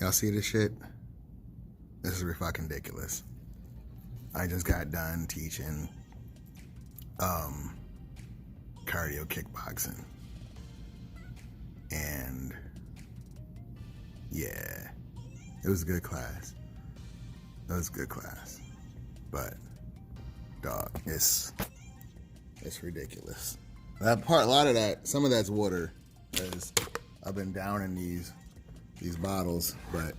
Y'all see this shit? This is fucking ridiculous. I just got done teaching cardio kickboxing. And yeah, it was a good class. It was a good class. But dog, it's ridiculous. A lot of that, some of that's water, because I've been down in these bottles, but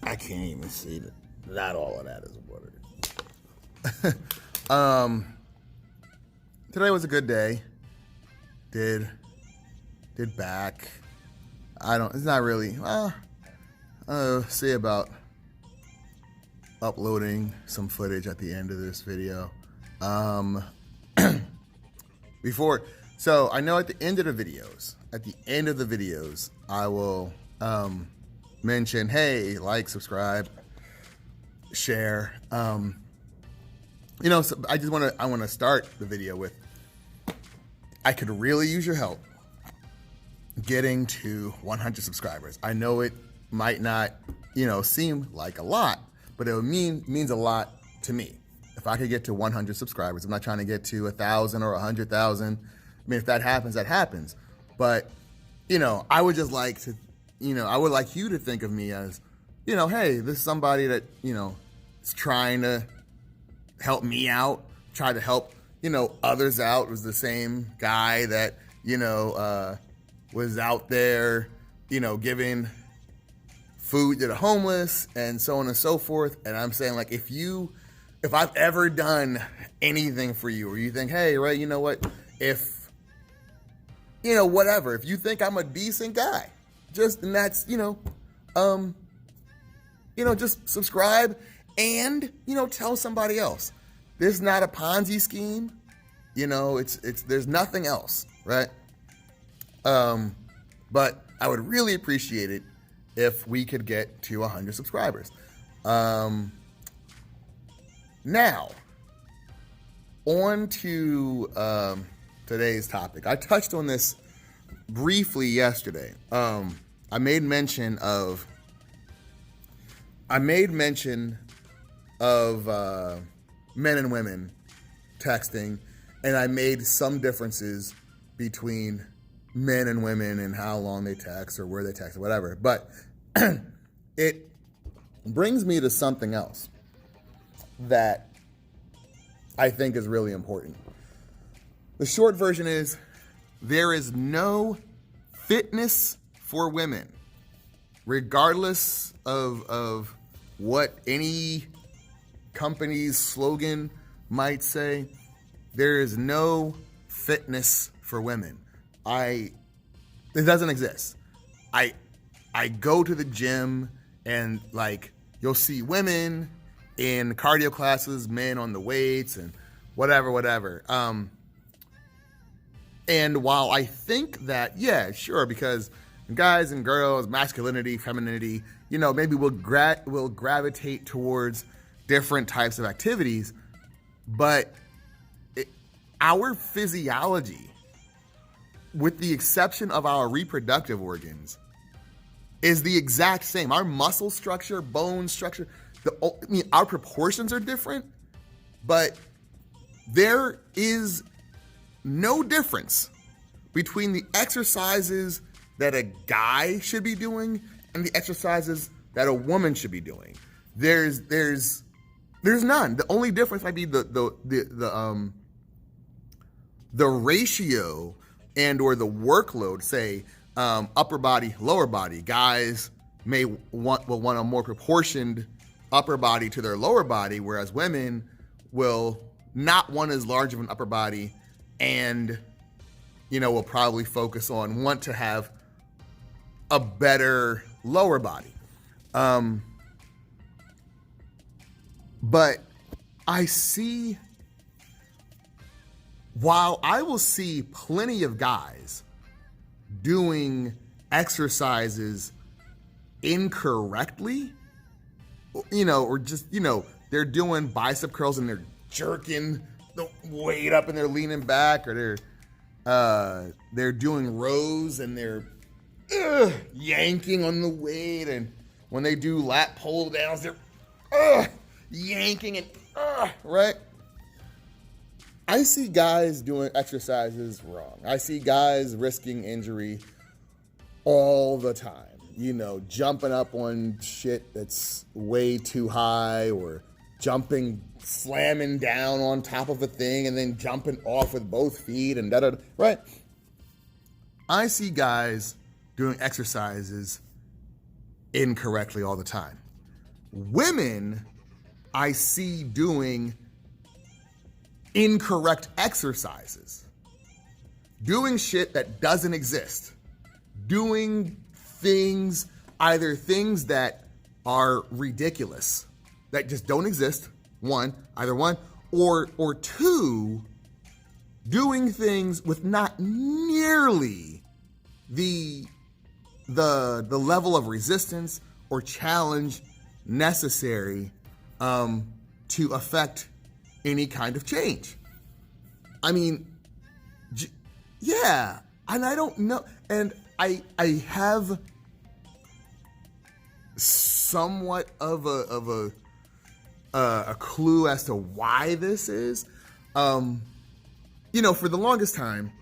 I can't even see it. Not all of that is water. Today was a good day. Did back. It's not really, see about uploading some footage at the end of this video. So I know at the end of the videos, I will mention, hey, like, subscribe, share. So I want to start the video with, I could really use your help getting to 100 subscribers. I know it might not, seem like a lot, but it means a lot to me. If I could get to 100 subscribers, I'm not trying to get to 1,000 or 100,000. I mean, if that happens, that happens. But, I would just like to, I would like you to think of me as, hey, this is somebody that, is trying to help me out, try to help, others out. It was the same guy that, was out there, giving food to the homeless and so on and so forth. And I'm saying, like, if I've ever done anything for you, or you think, hey, right, you know what, whatever, if you think I'm a decent guy, just subscribe and, tell somebody else. This is not a Ponzi scheme. There's nothing else, right? But I would really appreciate it if we could get to 100 subscribers. Now, on to today's topic. I touched on this briefly yesterday. I made mention of men and women texting, and I made some differences between men and women and how long they text or where they text or whatever. But it brings me to something else that I think is really important. The short version is, there is no fitness for women, regardless of what any company's slogan might say. There is no fitness for women. It doesn't exist. I go to the gym and, like, you'll see women in cardio classes, men on the weights and whatever. And while I think that, yeah, sure, because guys and girls, masculinity, femininity, maybe we'll gravitate towards different types of activities, but our physiology, with the exception of our reproductive organs, is the exact same. Our muscle structure, bone structure, our proportions are different, but there is no difference between the exercises that a guy should be doing and the exercises that a woman should be doing. There's none. The only difference might be the ratio and or the workload. Say upper body, lower body. Guys will want a more proportioned upper body to their lower body, whereas women will not want as large of an upper body, and will probably want to have a better lower body. But while I will see plenty of guys doing exercises incorrectly, or just, they're doing bicep curls and they're jerking the weight up and they're leaning back, or they're doing rows and they're yanking on the weight, and when they do lat pull downs, they're yanking and right? I see guys doing exercises wrong. I see guys risking injury all the time. You know, jumping up on shit that's way too high, or slamming down on top of a thing and then jumping off with both feet and da-da-da, right? I see guys doing exercises incorrectly all the time. Women, I see doing incorrect exercises, doing shit that doesn't exist, doing things, either things that are ridiculous, that just don't exist, either one, or two, doing things with not nearly the level of resistance or challenge necessary to affect any kind of change. I mean, yeah, and I don't know, and I have somewhat of a clue as to why this is. You know, for the longest time,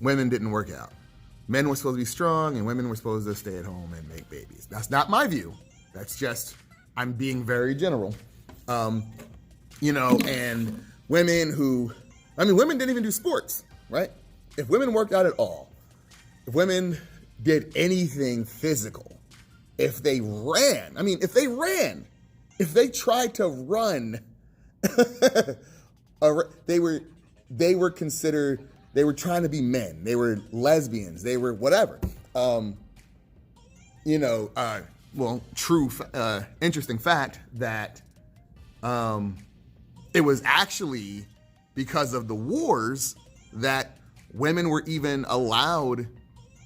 women didn't work out. Men were supposed to be strong, and women were supposed to stay at home and make babies. That's not my view. That's just, I'm being very general. You know, and women didn't even do sports, right? If women worked out at all, if women did anything physical, if they tried to run, they were considered, they were trying to be men, they were lesbians, they were whatever. Interesting fact that it was actually because of the wars that women were even allowed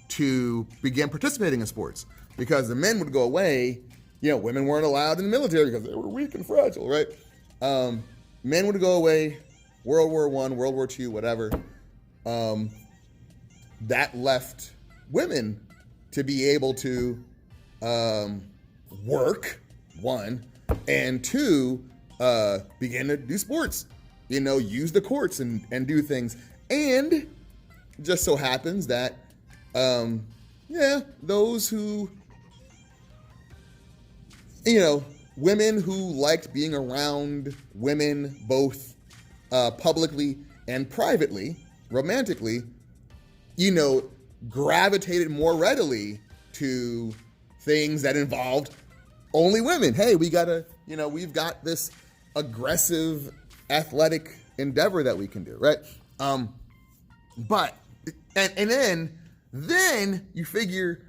to begin participating in sports, because the men would go away. You know, women weren't allowed in the military because they were weak and fragile, right? Men would go away, World War I, World War II, whatever. That left women to be able to work, one, and two, begin to do sports, you know, use the courts and do things. And just so happens that, those who, you know, women who liked being around women both publicly and privately, romantically, you know, gravitated more readily to things that involved only women. Hey, we've got this aggressive athletic endeavor that we can do, right? But then you figure,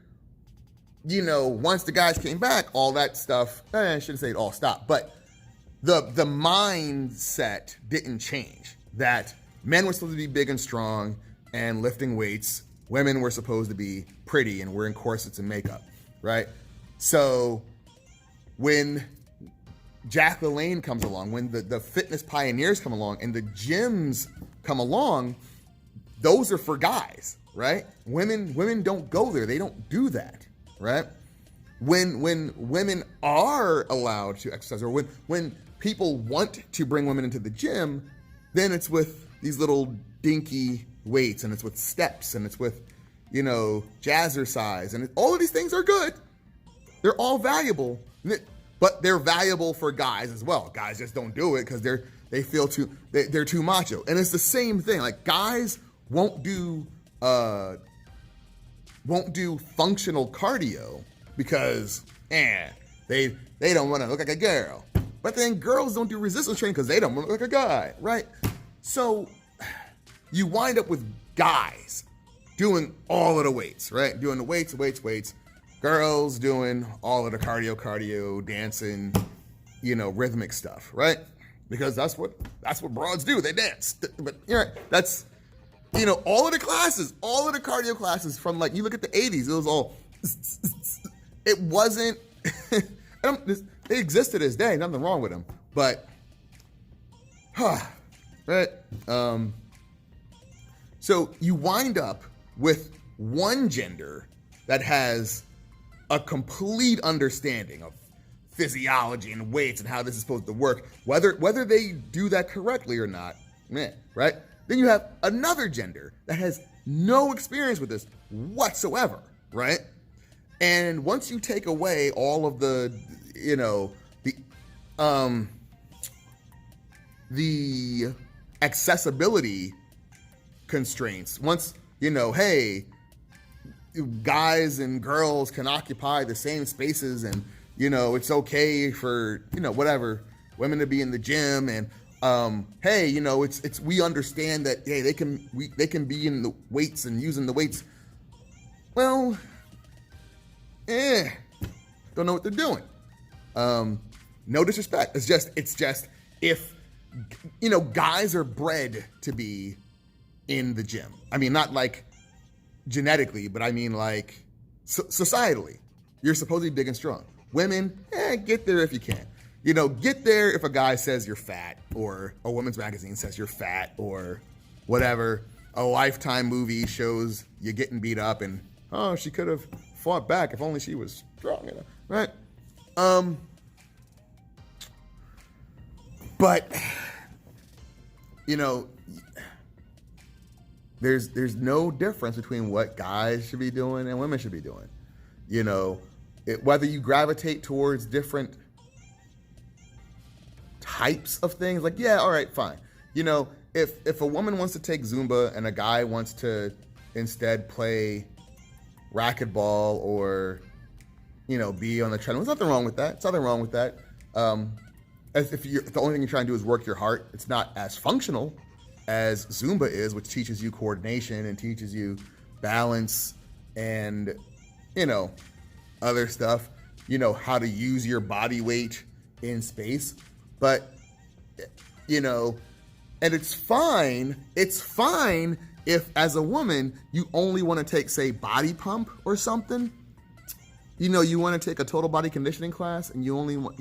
you know, once the guys came back, all that stuff, I shouldn't say it all stopped, but the mindset didn't change. That men were supposed to be big and strong and lifting weights. Women were supposed to be pretty and wearing corsets and makeup, right? So when Jack LaLanne comes along, when the fitness pioneers come along and the gyms come along, those are for guys, right? Women don't go there. They don't do that, right? When women are allowed to exercise, or when people want to bring women into the gym, then it's with these little dinky weights, and it's with steps, and it's with, you know, jazzercise, and all of these things are good. They're all valuable, but they're valuable for guys as well. Guys just don't do it because they're too macho. And it's the same thing. Like, guys won't do functional cardio because they don't want to look like a girl. But then girls don't do resistance training because they don't want to look like a guy, right? So you wind up with guys doing all of the weights, right? Doing the weights. Girls doing all of the cardio, dancing, you know, rhythmic stuff, right? Because that's what broads do. They dance. But that's, you know, all of the cardio classes from, like, you look at the 80s, it was all, it wasn't, they existed as day, nothing wrong with them, but, right? So you wind up with one gender that has a complete understanding of physiology and weights and how this is supposed to work, whether they do that correctly or not, right? Then you have another gender that has no experience with this whatsoever, right? And once you take away all of the accessibility constraints, once, hey, guys and girls can occupy the same spaces, and it's okay for whatever, women to be in the gym, and hey, it's we understand that, hey, they can be in the weights and using the weights. Well, don't know what they're doing. No disrespect. It's just if guys are bred to be in the gym. I mean, not like genetically, but I mean like societally. You're supposed to be big and strong. Women, get there if you can. Get there if a guy says you're fat, or a women's magazine says you're fat, or whatever. A Lifetime movie shows you getting beat up, and she could have fought back if only she was strong enough, right? But there's no difference between what guys should be doing and women should be doing. Whether you gravitate towards different types of things, like, yeah, all right, fine. If a woman wants to take Zumba and a guy wants to instead play racquetball or, be on the treadmill, there's nothing wrong with that. It's nothing wrong with that. If the only thing you're trying to do is work your heart, it's not as functional as Zumba is, which teaches you coordination and teaches you balance and, other stuff, how to use your body weight in space. But, and it's fine if, as a woman, you only want to take, say, body pump or something. You want to take a total body conditioning class, and you only want,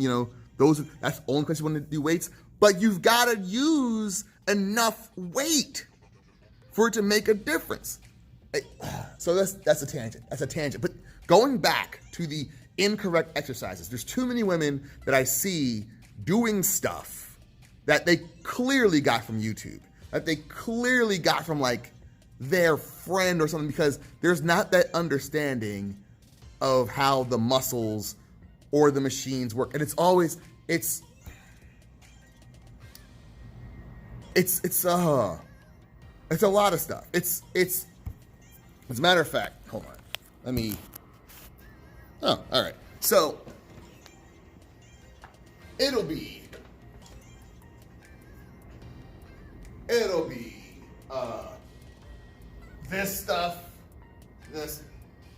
that's the only place you want to do weights. But you've got to use enough weight for it to make a difference. So that's a tangent. That's a tangent. But going back to the incorrect exercises, there's too many women that I see doing stuff that they clearly got from YouTube, that they clearly got from like their friend or something, because there's not that understanding of how the muscles or the machines work. And it's a lot of stuff. As a matter of fact, hold on. All right. So it'll be this stuff.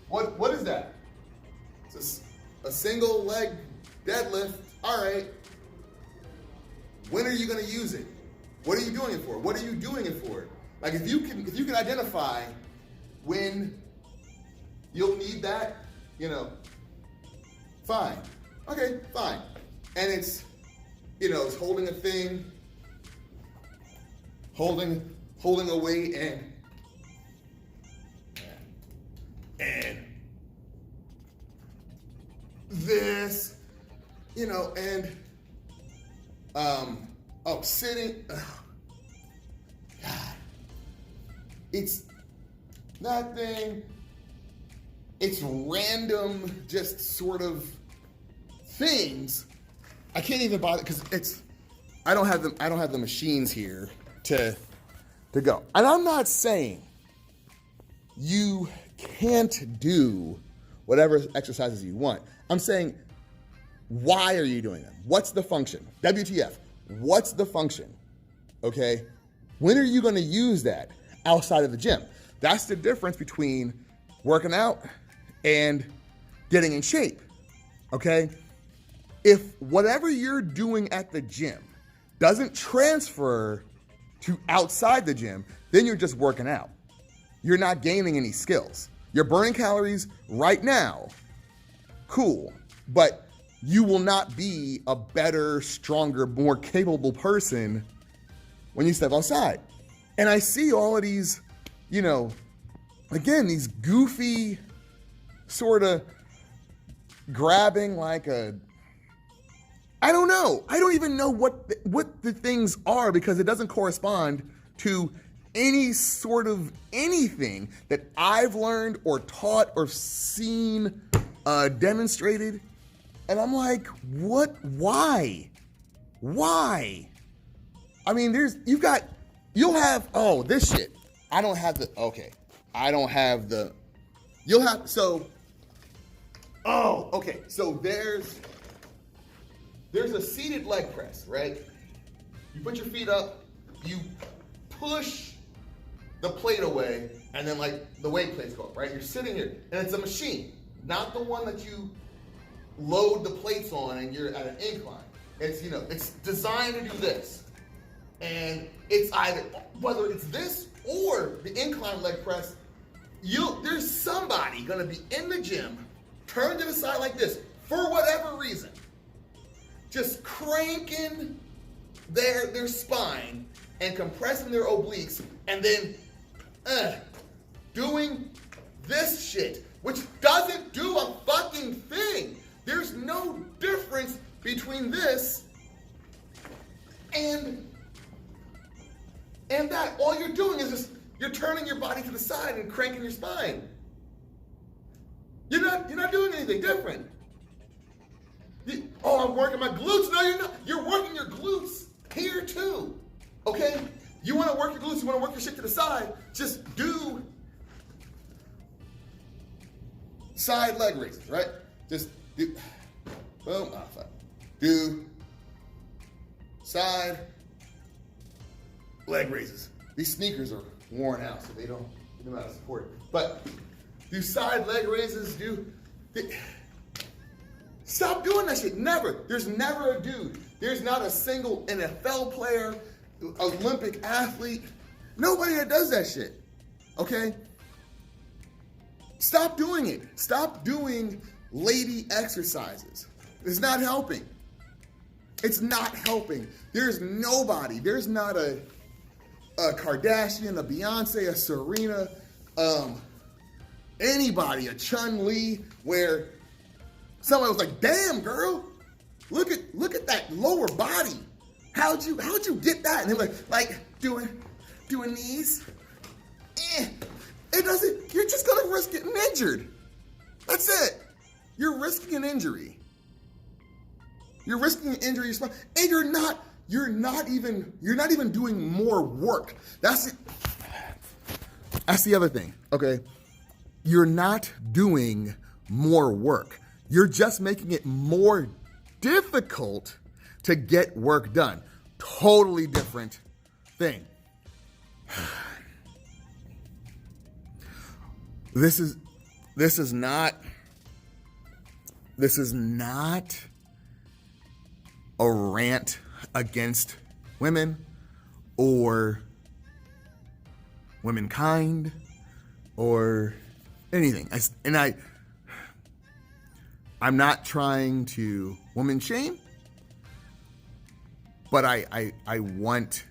What is that? It's a single leg deadlift. All right. When are you going to use it? What are you doing it for? What are you doing it for? Like, if you can identify when you'll need that, fine. Okay, fine. And it's holding a thing, holding a weight, and this, and sitting. Oh, God, it's that thing. It's random, just sort of things. I can't even bother because I don't have the machines here to go. And I'm not saying you can't do whatever exercises you want. I'm saying, why are you doing them? What's the function? WTF? What's the function? Okay? When are you going to use that outside of the gym? That's the difference between working out and getting in shape. Okay? If whatever you're doing at the gym doesn't transfer to outside the gym, then you're just working out. You're not gaining any skills. You're burning calories right now. Cool. But you will not be a better, stronger, more capable person when you step outside. And I see all of these, again, these goofy sort of grabbing like a, I don't know. I don't even know what the things are because it doesn't correspond to any sort of anything that I've learned or taught or seen demonstrated. And I'm like, what? Why? Why? I mean, you'll have, oh, this shit. I don't have the, okay. I don't have the, you'll have, so, oh, okay. So there's a seated leg press, right? You put your feet up, you push the plate away, and then like the weight plates go up, right? You're sitting here, and it's a machine, not the one that you load the plates on and you're at an incline. It's, it's designed to do this. And it's either, whether it's this or the incline leg press, there's somebody gonna be in the gym, turned to the side like this, for whatever reason, just cranking their spine and compressing their obliques, and then doing this shit, which doesn't do a fucking thing. There's no difference between this and that. All you're doing is just, you're turning your body to the side and cranking your spine. You're not doing anything different. I'm working my glutes. No, you're not. You're working your glutes here too. Okay? You want to work your glutes, you want to work your shit to the side, just do side leg raises, right? Just do, boom, fuck. Do side leg raises. These sneakers are worn out, so they don't know how to support it. But do side leg raises, stop doing that shit. Never. There's never a dude. There's not a single NFL player, Olympic athlete, nobody that does that shit. Okay? Stop doing it. Stop doing lady exercises. It's not helping. It's not helping. There's nobody. There's not a Kardashian, a Beyonce, a Serena, anybody, a Chun-Li, where somebody was like, "Damn, girl, look at that lower body. How'd you get that?" And they were like doing these. It doesn't. You're just gonna risk getting injured. That's it. You're risking an injury. You're risking an injury, and you're not even doing more work. That's it. That's the other thing. Okay, you're not doing more work. You're just making it more difficult to get work done. Totally different thing. This is not a rant against women or womankind or anything. I'm not trying to woman shame, but I want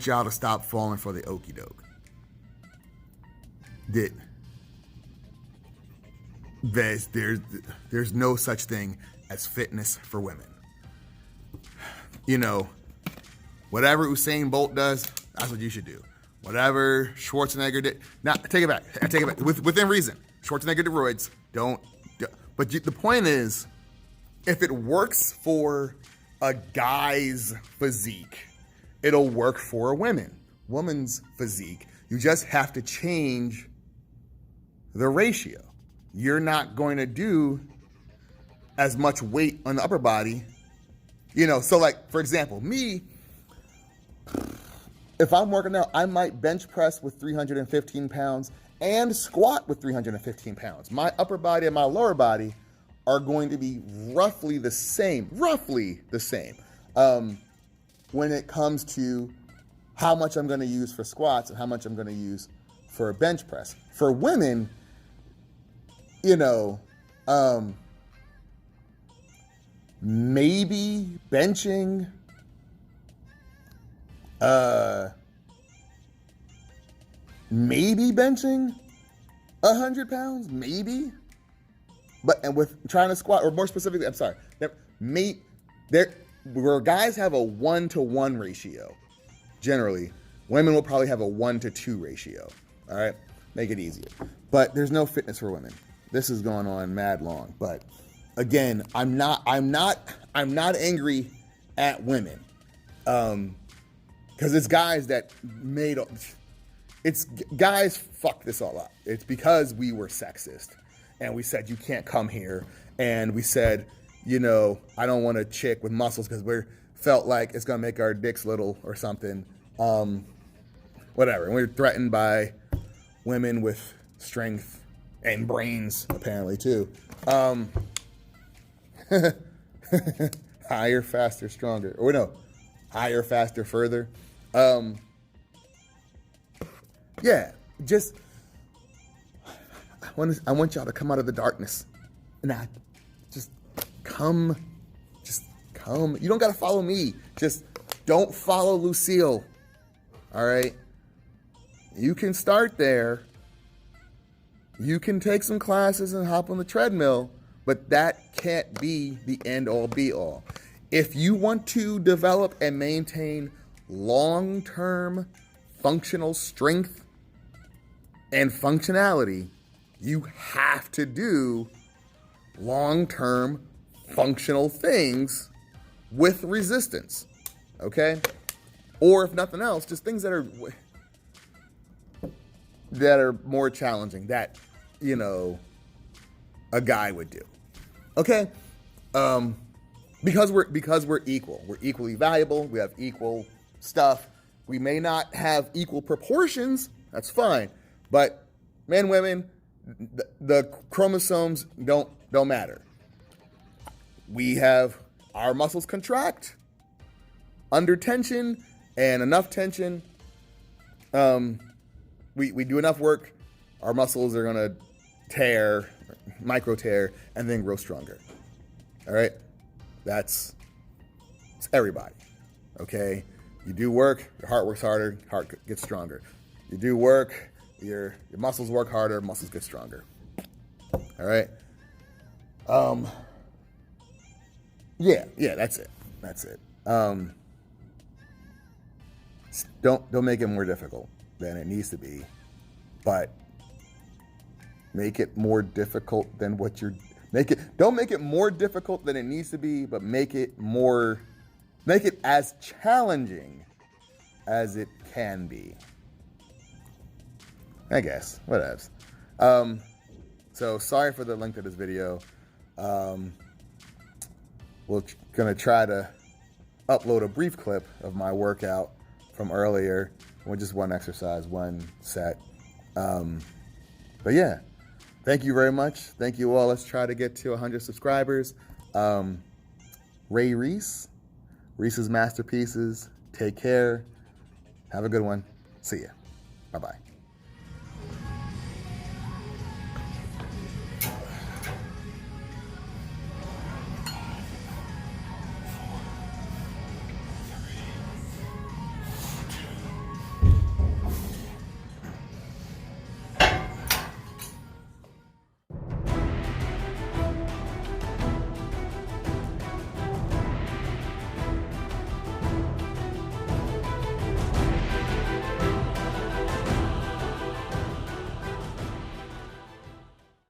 y'all to stop falling for the okie doke. There's no such thing as fitness for women. Whatever Usain Bolt does, that's what you should do. Whatever Schwarzenegger did. Now, I take it back. Within reason. Schwarzenegger did roids. But the point is, if it works for a guy's physique, it'll work for a woman's physique. You just have to change the ratio. You're not going to do as much weight on the upper body. So like, for example, me, if I'm working out, I might bench press with 315 pounds and squat with 315 pounds. My upper body and my lower body are going to be roughly the same, when it comes to how much I'm going to use for squats and how much I'm going to use for a bench press. For women, maybe benching maybe benching 100 pounds, maybe. But and with trying to squat, or more specifically, I'm sorry, where guys have a 1-to-1 ratio, generally, women will probably have a 1-to-2 ratio. All right, make it easier. But there's no fitness for women. This is going on mad long. But again, I'm not angry at women, because it's guys that it's guys fucked this all up. It's because we were sexist, and we said you can't come here, and we said, you know, I don't want a chick with muscles because we felt like it's gonna make our dicks little or something. Whatever. And we're threatened by women with strength and brains, apparently too. Higher, faster, stronger. Or no, higher, faster, further. Yeah, just I want y'all to come out of the darkness. Nah, just come. You don't gotta follow me. Just don't follow Lucille. All right? You can start there. You can take some classes and hop on the treadmill, but that can't be the end all be all. If you want to develop and maintain long-term functional strength and functionality, you have to do long-term functional things with resistance, okay? Or if nothing else, just things that are more challenging that, you know, a guy would do, okay? Because we're equal. We're equally valuable. We have equal stuff. We may not have equal proportions. That's fine. But men, women, the chromosomes don't matter. We have our muscles contract under tension and enough tension. We do enough work, our muscles are gonna tear, micro tear, and then grow stronger. All right, it's everybody. Okay, you do work, your heart works harder, heart gets stronger. You do work, your muscles work harder, muscles get stronger. All right. Yeah, that's it. Don't make it more difficult than it needs to be, but make it more difficult than don't make it more difficult than it needs to be, but make it as challenging as it can be. I guess, whatevs. So sorry for the length of this video. We're gonna try to upload a brief clip of my workout from earlier with just one exercise, one set. But yeah, thank you very much. Thank you all. Let's try to get to 100 subscribers. Ray Reese, Reese's Masterpieces. Take care. Have a good one. See ya. Bye-bye.